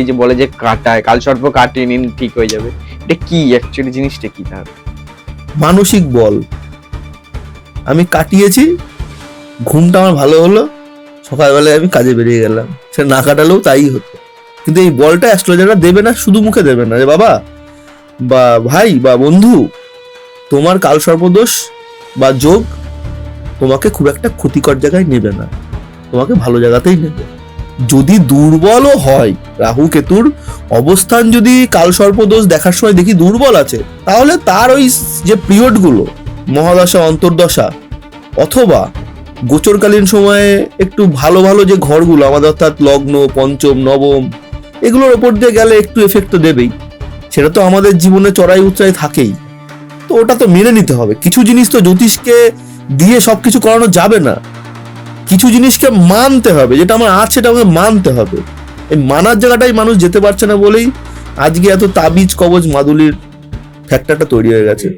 এই যে বলে যে কাটায়, কালসর্প কাটিয়ে নিন ঠিক হয়ে যাবে, এটা কি অ্যাকচুয়ালি জিনিসটা কি তার? মানসিক বল। আমি কাটিয়েছি, ঘুমটা আমার ভালো হলো, সকালবেলায় আমি কাজে বেরিয়ে গেলাম, সে না কাটালেও তাই হতো। কিন্তু এই বলটা অ্যাস্ট্রোলজাররা দেবে না, শুধু মুখে দেবে না যে বাবা বা ভাই বা বন্ধু, তোমার কালসর্পদোষ বা যোগ তোমাকে খুব একটা ক্ষতিকর জায়গায় নেবে না, তোমাকে ভালো জায়গাতেই নেবে। যদি দুর্বলও হয়, রাহু কেতুর অবস্থান যদি কালসর্পদোষ দেখার সময় দেখি দুর্বল আছে, তাহলে তার ওই যে পিরিয়ডগুলো, মহাদশা অন্তর্দশা অথবা গোচরকালীন সময়ে একটু ভালো ভালো যে ঘরগুলো আমাদের, অর্থাৎ লগ্ন, পঞ্চম, নবম, এগুলোর ওপর দিয়ে গেলে একটু এফেক্ট তো দেবেই। সেটা তো আমাদের জীবনে চড়াই উচ্চাই থাকেই, তো ওটা তো মেনে নিতে হবে। কিছু জিনিস তো জ্যোতিষকে দিয়ে সবকিছু করানো যাবে না, কিছু জিনিসকে মানতে হবে, যেটা আমার আছে সেটা আমাকে মানতে হবে। এই মানার জায়গাটাই মানুষ যেতে পারছে না বলেই আজকে এত তাবিজ কবজ মাদুলির ফ্যাক্টরটা তৈরি হয়ে গেছে।